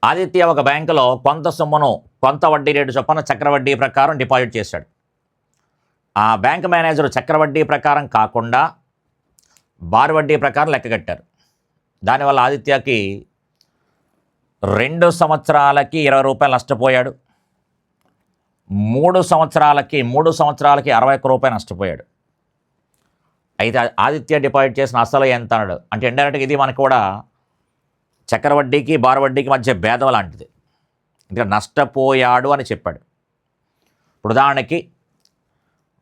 ఆదిత్య ఒక బ్యాంకులో కొంత సొమ్మును కొంత వడ్డీ రేటు చొప్పున చక్రవడ్డీ ప్రకారం డిపాజిట్ చేశాడు. ఆ బ్యాంక్ మేనేజరు చక్రవడ్డీ ప్రకారం కాకుండా బారు వడ్డీ ప్రకారం లెక్కగట్టారు. దానివల్ల ఆదిత్యకి 2 సంవత్సరాలకి 20 రూపాయలు నష్టపోయాడు. 3 సంవత్సరాలకి 61 రూపాయలు నష్టపోయాడు. అయితే ఆదిత్య డిపాజిట్ చేసిన అసలు ఎంత అన్నాడు అంటే ఇండైరెక్ట్గా ఇది మనకు కూడా చక్రవడ్డీకి బారు వడ్డీకి మధ్య భేదం లాంటిది. ఇంకా నష్టపోయాడు అని చెప్పాడు. ఇప్పుడు ఉదాహరణకి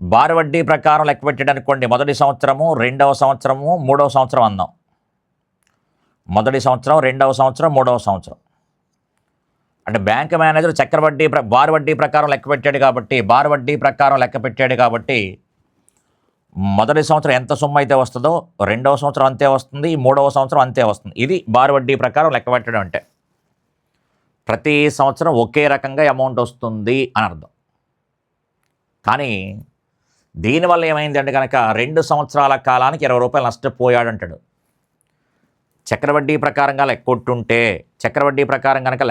బారు వడ్డీ ప్రకారం లెక్క పెట్టాడు అనుకోండి, మొదటి సంవత్సరము, రెండవ సంవత్సరము, మూడవ సంవత్సరం అందాం. మొదటి సంవత్సరం, రెండవ సంవత్సరం, మూడవ సంవత్సరం అంటే బ్యాంక్ మేనేజర్ చక్రవడ్డీ బారు వడ్డీ ప్రకారం లెక్క పెట్టాడు కాబట్టి, బారు వడ్డీ ప్రకారం లెక్క పెట్టాడు కాబట్టి మొదటి సంవత్సరం ఎంత సొమ్ము అయితే వస్తుందో రెండవ సంవత్సరం అంతే వస్తుంది, మూడవ సంవత్సరం అంతే వస్తుంది. ఇది బారు వడ్డీ ప్రకారం లెక్క పెట్టడం అంటే ప్రతి సంవత్సరం ఒకే రకంగా అమౌంట్ వస్తుంది అని అర్థం. కానీ దీనివల్ల ఏమైంది అంటే కనుక 2 సంవత్సరాల కాలానికి 20 రూపాయలు నష్టపోయాడంటాడు. చక్రవడ్డీ ప్రకారంగా లెక్కొట్టుంటే, చక్రవడ్డీ ప్రకారం కనుక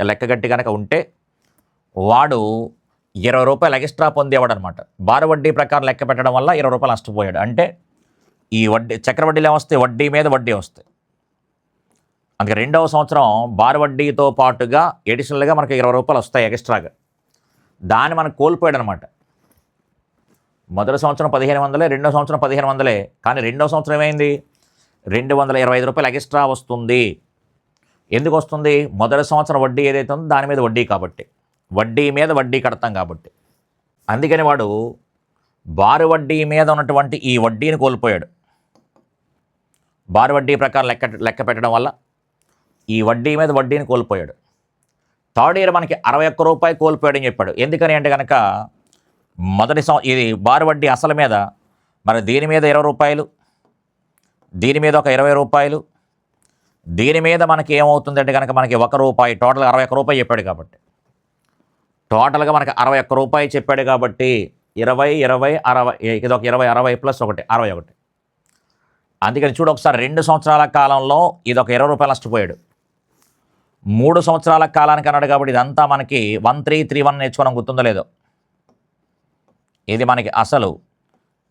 లెక్కగట్టి కనుక ఉంటే వాడు 20 రూపాయలు ఎక్స్ట్రా పొందేవాడు అనమాట. బారు వడ్డీ ప్రకారం లెక్క పెట్టడం వల్ల 20 రూపాయలు నష్టపోయాడు. అంటే ఈ వడ్డీ చక్రవడ్డీలు ఏమొస్తాయి, వడ్డీ మీద వడ్డీ వస్తాయి. అందుకే రెండవ సంవత్సరం బారు వడ్డీతో పాటుగా ఎడిషనల్గా మనకి 20 రూపాయలు వస్తాయి ఎక్స్ట్రాగా. దాన్ని మనకు కోల్పోయాడు అనమాట. మొదటి సంవత్సరం 1500, రెండో సంవత్సరం 1500, కానీ రెండవ సంవత్సరం ఏమైంది, 225 రూపాయలు ఎక్స్ట్రా వస్తుంది. ఎందుకు వస్తుంది, మొదటి సంవత్సరం వడ్డీ ఏదైతే ఉందో దాని మీద వడ్డీ కాబట్టి, వడ్డీ మీద వడ్డీ కడతాం కాబట్టి. అందుకని వాడు బారు వడ్డీ మీద ఉన్నటువంటి ఈ వడ్డీని కోల్పోయాడు. బారు వడ్డీ ప్రకారం లెక్క పెట్టడం వల్ల ఈ వడ్డీ మీద వడ్డీని కోల్పోయాడు. థర్డ్ ఇయర్ మనకి 61 రూపాయలు కోల్పోయాడని చెప్పాడు. ఎందుకని అంటే కనుక ఇది బారు వడ్డీ అసలు మీద, మరి దీని మీద 20 రూపాయలు, దీని మీద ఒక 20 రూపాయలు, దీని మీద మనకి ఏమవుతుందంటే కనుక మనకి 1 రూపాయి, టోటల్గా 61 రూపాయలు చెప్పాడు కాబట్టి, టోటల్గా మనకి 61 రూపాయలు చెప్పాడు కాబట్టి 20, 20, 60, ఇది ఒక 20, 60 ప్లస్ 1, 61. అందుకని చూడు ఒకసారి 2 సంవత్సరాల కాలంలో ఇది ఒక 20 రూపాయలు నష్టపోయాడు. 3 సంవత్సరాల కాలానికి అన్నాడు కాబట్టి ఇదంతా మనకి 1331 నేర్చుకోవడం గుర్తుందో లేదో. ఇది మనకి అసలు,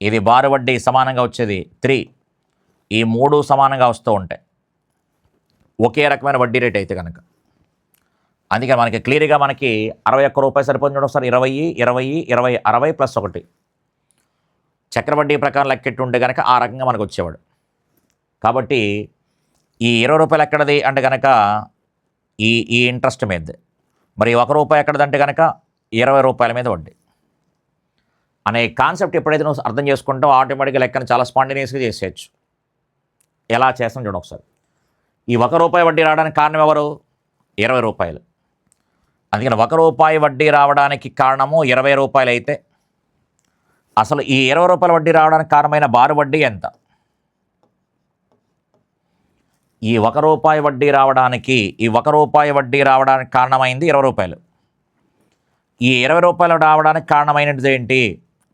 ఇది బారు వడ్డీ సమానంగా వచ్చేది 3. ఈ 3 సమానంగా వస్తూ ఉంటాయి ఒకే రకమైన వడ్డీ రేట్ అయితే కనుక. అందుకని మనకి క్లియర్గా మనకి 61 రూపాయలు సరిపోతుంది. చూడండి ఒకసారి 20, 20, 20, 60 ప్లస్ 1 చక్రవడ్డీ ప్రకారం లెక్కెట్టు ఉంటే కనుక ఆ రకంగా మనకు వచ్చేవాడు. కాబట్టి ఈ 20 రూపాయలు ఎక్కడది అంటే కనుక ఈ ఇంట్రెస్ట్ మీద, మరి 1 రూపాయి ఎక్కడదంటే కనుక 20 రూపాయల మీద వడ్డీ అనే కాన్సెప్ట్ ఎప్పుడైతే నువ్వు అర్థం చేసుకుంటావు ఆటోమేటిక్గా లెక్కను చాలా స్పాంటేనియస్గా చేసేయచ్చు. ఎలా చేస్తాం చూడండి ఒకసారి. ఈ 1 రూపాయి వడ్డీ రావడానికి కారణం ఎవరు, 20 రూపాయలు. అందుకని 1 రూపాయి వడ్డీ రావడానికి కారణము 20 రూపాయలు అయితే అసలు ఈ 20 రూపాయల వడ్డీ రావడానికి కారణమైన బారు వడ్డీ ఎంత? ఈ 1 రూపాయి వడ్డీ రావడానికి, ఈ 1 రూపాయి వడ్డీ రావడానికి కారణమైంది 20 రూపాయలు. ఈ 20 రూపాయలు రావడానికి కారణమైనది ఏంటి,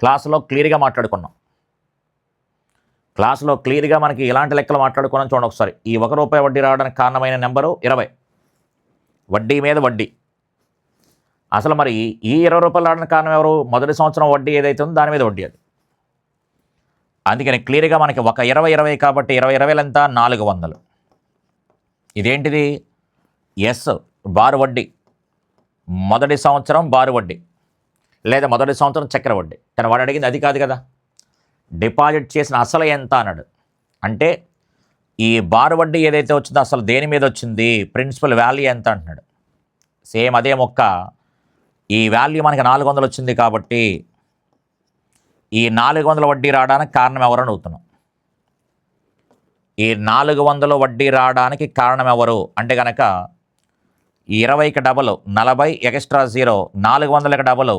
క్లాసులో క్లియర్గా మాట్లాడుకున్నాం. క్లాసులో క్లియర్గా మనకి ఇలాంటి లెక్కలు మాట్లాడుకున్నాం. చూడండి ఒకసారి. ఈ 1 రూపాయి వడ్డీ రావడానికి కారణమైన నెంబరు 20, వడ్డీ మీద వడ్డీ. అసలు మరి ఈ 20 రూపాయలు రావడానికి కారణం ఎవరు, మొదటి సంవత్సరం వడ్డీ ఏదైతే ఉందో దాని మీద వడ్డీ అది. అందుకని క్లియర్గా మనకి ఒక 20, 20 కాబట్టి 20, 20 ఎంత, 400. ఇదేంటిది, ఎస్ బారు వడ్డీ, మొదటి సంవత్సరం బారు వడ్డీ లేదా మొదటి సంవత్సరం చక్ర వడ్డీ. కానీ వాడు అడిగింది అది కాదు కదా, డిపాజిట్ చేసిన అసలు ఎంత అన్నాడు. అంటే ఈ బారు వడ్డీ ఏదైతే వచ్చిందో అసలు దేని మీద వచ్చింది, ప్రిన్సిపల్ వాల్యూ ఎంత అంటున్నాడు. సేమ్ అదే మొక్క, ఈ వాల్యూ మనకి 400 వచ్చింది కాబట్టి ఈ 400 వడ్డీ రావడానికి కారణం ఎవరని అడుగుతున్నాం. ఈ 400 వడ్డీ రావడానికి కారణం ఎవరు అంటే కనుక 20కి డబల్ 40 ఎక్స్ట్రా 0, 400కి డబల్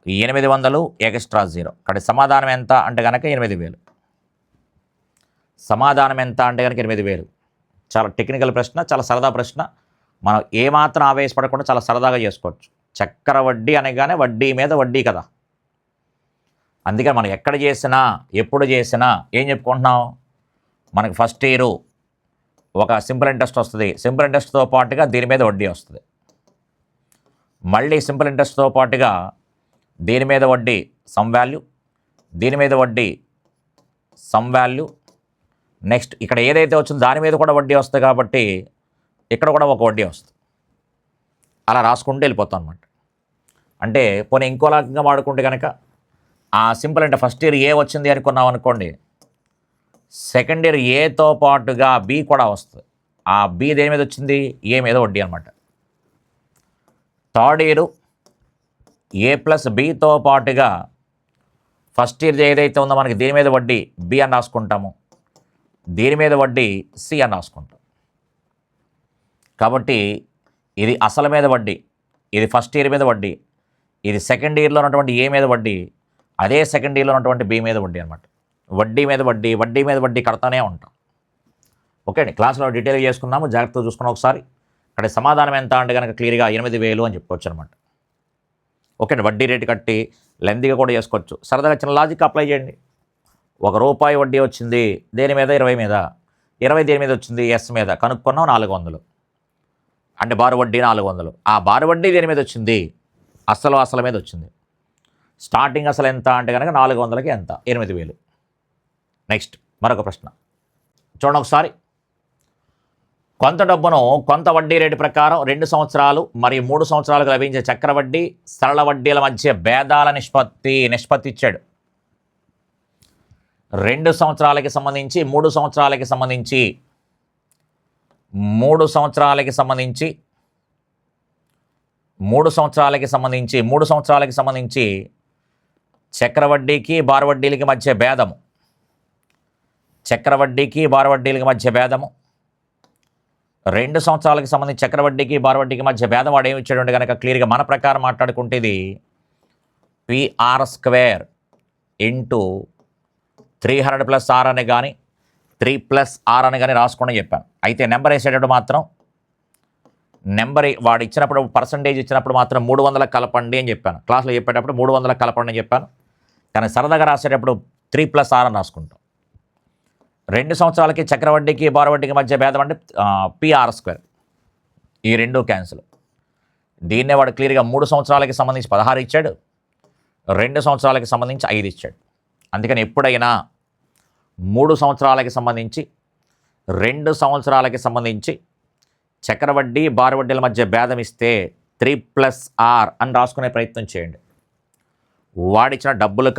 800 ఎక్స్ట్రా 0. ఇక్కడ సమాధానం ఎంత అంటే కనుక 8000. సమాధానం ఎంత అంటే కనుక 8000. చాలా టెక్నికల్ ప్రశ్న, చాలా సరదా ప్రశ్న. మనం ఏమాత్రం ఆవేశపడకుండా చాలా సరదాగా చేసుకోవచ్చు. చక్కెర వడ్డీ అనగానే వడ్డీ మీద వడ్డీ కదా. అందుకని మనం ఎక్కడ చేసినా ఎప్పుడు చేసినా ఏం చెప్పుకుంటున్నాం, మనకి ఫస్ట్ ఇయరు ఒక సింపుల్ ఇంట్రెస్ట్ వస్తుంది. సింపుల్ ఇంట్రెస్ట్తో పాటుగా దీని మీద వడ్డీ వస్తుంది. మళ్ళీ సింపుల్ ఇంట్రెస్ట్తో పాటుగా దీని మీద వడ్డీ సమ్ వాల్యూ, దీని మీద వడ్డీ సమ్ వాల్యూ, నెక్స్ట్ ఇక్కడ ఏదైతే వచ్చిందో దాని మీద కూడా వడ్డీ వస్తుంది కాబట్టి ఇక్కడ కూడా ఒక వడ్డీ వస్తుంది. అలా రాసుకుంటూ వెళ్ళిపోతాం అనమాట. అంటే పోనీ ఇంకో రకంగా వాడుకుంటే కనుక ఆ సింపుల్ అంటే ఫస్ట్ ఇయర్ ఏ వచ్చింది అనుకున్నాం అనుకోండి, సెకండ్ ఇయర్ ఏతో పాటుగా బి కూడా వస్తుంది. ఆ బి దేని మీద వచ్చింది? ఏ మీద వడ్డీ అనమాట. థర్డ్ ఇయర్ ఏ ప్లస్ బితో పాటుగా ఫస్ట్ ఇయర్ ఏదైతే ఉందో మనకి దీని మీద వడ్డీ బి అని రాసుకుంటాము, దీని మీద వడ్డీ సి అని రాసుకుంటాం. కాబట్టి ఇది అసలు మీద వడ్డీ, ఇది ఫస్ట్ ఇయర్ మీద వడ్డీ, ఇది సెకండ్ ఇయర్లో ఉన్నటువంటి ఏ మీద వడ్డీ, అదే సెకండ్ ఇయర్లో ఉన్నటువంటి బి మీద వడ్డీ అనమాట. వడ్డీ మీద వడ్డీ, వడ్డీ మీద వడ్డీ కడతానే ఉంటాం. ఓకే అండి, క్లాస్లో డీటెయిల్ చేసుకున్నాము, జాగ్రత్తగా చూసుకున్నాం ఒకసారి. ఇక్కడ సమాధానం ఎంత అంటే కనుక క్లియర్గా 8,000 అని చెప్పుకోవచ్చు అనమాట. ఓకే అండి, వడ్డీ రేటు కట్టి లెంతీగా కూడా చేసుకోవచ్చు. సరదాగా చిన్న లాజిక్ అప్లై చేయండి. ₹1 వడ్డీ వచ్చింది దేని మీద? 20 మీద. 20 దేని మీద వచ్చింది? ఎస్ మీద. కనుక్కున్నాం 400, అంటే బారు వడ్డీ 400. ఆ బారు వడ్డీ దేని మీద వచ్చింది? అసలు మీద వచ్చింది. స్టార్టింగ్ అసలు ఎంత అంటే కనుక 400కి ఎంత? 8,000. నెక్స్ట్ మరొక ప్రశ్న చూడండి ఒకసారి. కొంత డబ్బును కొంత వడ్డీ రేటు ప్రకారం 2 సంవత్సరాలు మరియు 3 సంవత్సరాలకు లభించే చక్రవడ్డీ, సరళ వడ్డీల మధ్య భేదాల నిష్పత్తి ఇచ్చాడు. 2 సంవత్సరాలకి సంబంధించి 3 సంవత్సరాలకి సంబంధించి 3 సంవత్సరాలకి సంబంధించి 3 సంవత్సరాలకి సంబంధించి 3 సంవత్సరాలకి సంబంధించి చక్రవడ్డీకి బారు వడ్డీలకి మధ్య భేదము, చక్రవడ్డీకి బారు వడ్డీలకి మధ్య భేదము, 2 సంవత్సరాలకి సంబంధించి చక్రవడ్డీకి బారు వడ్డీకి మధ్య భేదం వాడు ఏమి ఇచ్చాడు అంటే కనుక క్లియర్గా మన ప్రకారం మాట్లాడుకుంటే ఇది PR² ఇంటూ 300 + R అని కానీ 3 + R అని కానీ రాసుకోండి చెప్పాను. అయితే నెంబర్ వేసేటప్పుడు మాత్రం నెంబర్ వాడు ఇచ్చినప్పుడు పర్సంటేజ్ ఇచ్చినప్పుడు మాత్రం 300 కలపండి అని చెప్పాను. క్లాస్లో చెప్పేటప్పుడు 300 కలపండి అని చెప్పాను. కానీ సరదాగా రాసేటప్పుడు 3 + R అని రాసుకుంటాం. 2 సంవత్సరాలకి చక్రవడ్డీకి బారు వడ్డీకి మధ్య భేదం అంటే PR². ఈ 2 క్యాన్సిల్. దీన్నే వాడు క్లియర్గా 3 సంవత్సరాలకి సంబంధించి 16 ఇచ్చాడు, 2 సంవత్సరాలకి సంబంధించి 5 ఇచ్చాడు. అందుకని ఎప్పుడైనా 3 సంవత్సరాలకి సంబంధించి 2 సంవత్సరాలకి సంబంధించి చక్రవడ్డీ బారు వడ్డీల మధ్య భేదం ఇస్తే 3 + R అని రాసుకునే ప్రయత్నం చేయండి. వాడిచ్చిన డబ్బులు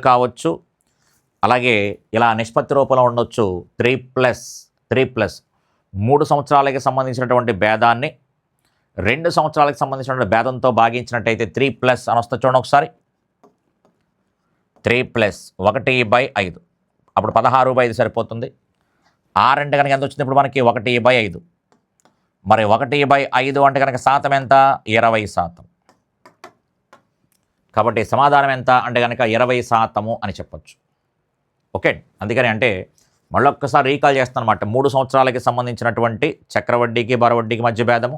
కావచ్చు అలాగే ఇలా నిష్పత్తి రూపంలో ఉండొచ్చు. 3 సంవత్సరాలకి సంబంధించినటువంటి భేదాన్ని 2 సంవత్సరాలకు సంబంధించినటువంటి భేదంతో భాగించినట్టయితే 3+ అని వస్తుంది. చూడండి ఒకసారి. 3 + 1/5 అప్పుడు 16/5 సరిపోతుంది. R అంటే కనుక ఎంత వచ్చింది ఇప్పుడు మనకి? 1/5. మరి 1/5 అంటే కనుక శాతం ఎంత? 20%. కాబట్టి సమాధానం ఎంత అంటే కనుక 20% అని చెప్పొచ్చు. ఓకే, అందుకని అంటే మళ్ళొక్కసారి రీకాల్ చేస్తాను అనమాట. 3 సంవత్సరాలకి సంబంధించినటువంటి చక్రవడ్డీకి బారు వడ్డీకి మధ్య భేదము,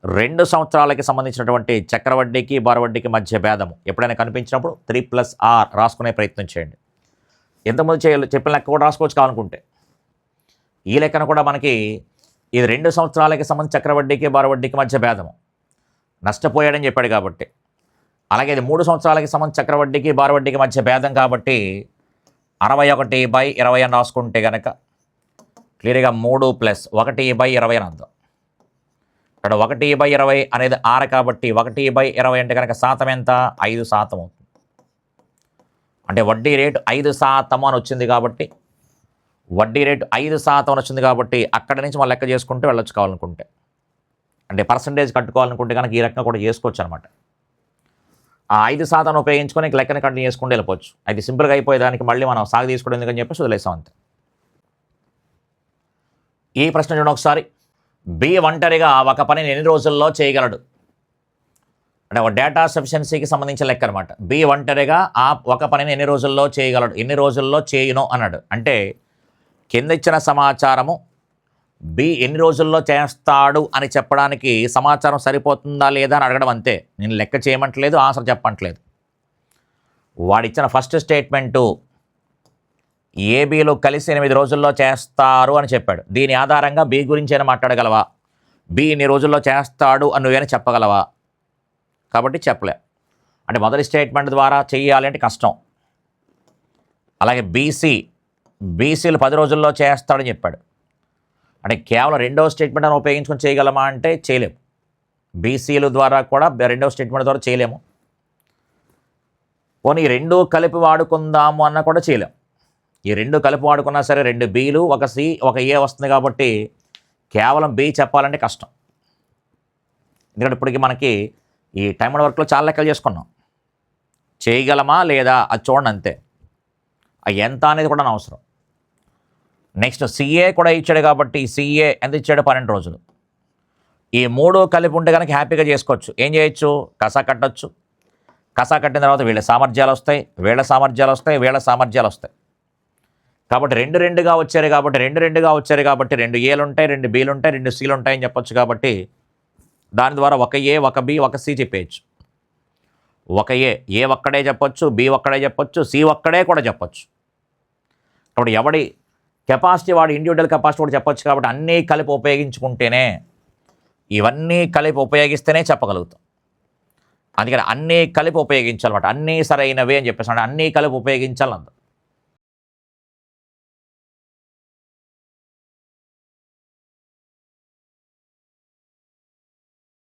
2 సంవత్సరాలకి సంబంధించినటువంటి చక్రవడ్డీకి బారు వడ్డీకి మధ్య భేదము ఎప్పుడైనా కనిపించినప్పుడు 3 + R రాసుకునే ప్రయత్నం చేయండి. ఎంతమంది చెప్పిన లెక్క కూడా రాసుకోవచ్చు కావాలనుకుంటే. ఈ లెక్కన కూడా మనకి ఇది 2 సంవత్సరాలకి సంబంధించి చక్రవడ్డీకి బారు వడ్డీకి మధ్య భేదము నష్టపోయాడని చెప్పాడు కాబట్టి, అలాగే ఇది 3 సంవత్సరాలకి సంబంధించి చక్రవడ్డీకి బారు వడ్డీకి మధ్య భేదం కాబట్టి 61/20 అని రాసుకుంటే కనుక క్లియర్గా 3 + 1/20 అని అర్థం. ఇక్కడ 1/20 అనేది R కాబట్టి 1/20 అంటే కనుక శాతం ఎంత? 5% అవుతుంది. అంటే వడ్డీ రేటు 5% అని వచ్చింది కాబట్టి వడ్డీ రేటు 5% అని వచ్చింది కాబట్టి అక్కడి నుంచి మనం లెక్క చేసుకుంటూ వెళ్ళొచ్చు కావాలనుకుంటే. అంటే పర్సంటేజ్ కట్టుకోవాలనుకుంటే కనుక ఈ రకంగా కూడా చేసుకోవచ్చు అనమాట. ఆ 5% ఉపయోగించుకొని లెక్కని కంటిన్యూ చేసుకుంటూ వెళ్ళిపోవచ్చు. అయితే సింపుల్గా అయిపోయేదానికి మళ్ళీ మనం సాగు తీసుకోవడం ఎందుకని చెప్పేసి వదిలేసాం అంతే. ఈ ప్రశ్న చూడండి ఒకసారి. బి ఒంటరిగా ఒక పనిని ఎన్ని రోజుల్లో చేయగలడు? అంటే ఒక డేటా సఫిషియన్సీకి సంబంధించిన లెక్క అనమాట. బి ఒంటరిగా ఒక పనిని ఎన్ని రోజుల్లో చేయగలడు, ఎన్ని రోజుల్లో చేయును అన్నాడు. అంటే కింద ఇచ్చిన సమాచారము బి ఎన్ని రోజుల్లో చేస్తాడు అని చెప్పడానికి సమాచారం సరిపోతుందా లేదా అని అడగడం అంతే. నేను లెక్క చేయమంటలేదు, ఆన్సర్ చెప్పట్లేదు. వాడిచ్చిన ఫస్ట్ స్టేట్మెంటు ఏబీలు కలిసి 8 రోజుల్లో చేస్తారు అని చెప్పాడు. దీని ఆధారంగా బి గురించి అయినా మాట్లాడగలవా? బి ఇన్ని రోజుల్లో చేస్తాడు అని నువ్వేనా చెప్పగలవా? కాబట్టి చెప్పలే. అంటే మొదటి స్టేట్మెంట్ ద్వారా చేయాలి అంటే కష్టం. అలాగే బీసీలు 10 రోజుల్లో చేస్తాడని చెప్పాడు. అంటే కేవలం రెండవ స్టేట్మెంట్ అని ఉపయోగించుకొని చేయగలమా అంటే చేయలేము. బీసీల ద్వారా కూడా రెండవ స్టేట్మెంట్ ద్వారా చేయలేము. పోనీ ఈ రెండు కలిపి వాడుకుందాము అన్న కూడా చేయలేము. ఈ రెండు కలిపి వాడుకున్నా సరే 2 బీలు 1 సి 1 ఏ వస్తుంది కాబట్టి కేవలం బి చెప్పాలంటే కష్టం. ఎందుకంటే ఇప్పటికి మనకి ఈ టైమ్ అండ్ వర్క్లో చాలా లెక్కలు చేసుకున్నాం. చేయగలమా లేదా అది చూడండి అంతే. ఆ ఎంత అనేది కూడా అవసరం. నెక్స్ట్ సిఏ కూడా ఇచ్చాడు కాబట్టి సిఏ ఎంత ఇచ్చాడు? 12 రోజులు. ఈ 3 కలిపి ఉంటే కనుక హ్యాపీగా చేసుకోవచ్చు. ఏం చేయొచ్చు? కసా కట్టచ్చు. కసా కట్టిన తర్వాత వీళ్ళ సామర్థ్యాలు వస్తాయి, వీళ్ళ సామర్థ్యాలు వస్తాయి, వీళ్ళ సామర్థ్యాలు వస్తాయి. కాబట్టి 2 వచ్చారు కాబట్టి 2 వచ్చారు కాబట్టి 2 ఏలు ఉంటాయి, 2 బీలు ఉంటాయి, 2 సీలు ఉంటాయని చెప్పొచ్చు. కాబట్టి దాని ద్వారా 1 ఏ 1 బి 1 సి చెప్పేయచ్చు. 1 ఏ ఒక్కడే చెప్పొచ్చు, బి ఒక్కడే చెప్పొచ్చు, సి ఒక్కడే కూడా చెప్పొచ్చు. కాబట్టి ఎవడి కెపాసిటీ వాడు ఇండివిజువల్ కెపాసిటీ కూడా చెప్పొచ్చు. కాబట్టి అన్నీ కలిపి ఉపయోగించుకుంటేనే, ఇవన్నీ కలిపి ఉపయోగిస్తేనే చెప్పగలుగుతాం. అందుకని అన్నీ కలిపి ఉపయోగించాలన్నమాట. అన్నీ సరైనవే అని చెప్పేసి అంటే అన్నీ కలిపి ఉపయోగించాలన్నమాట.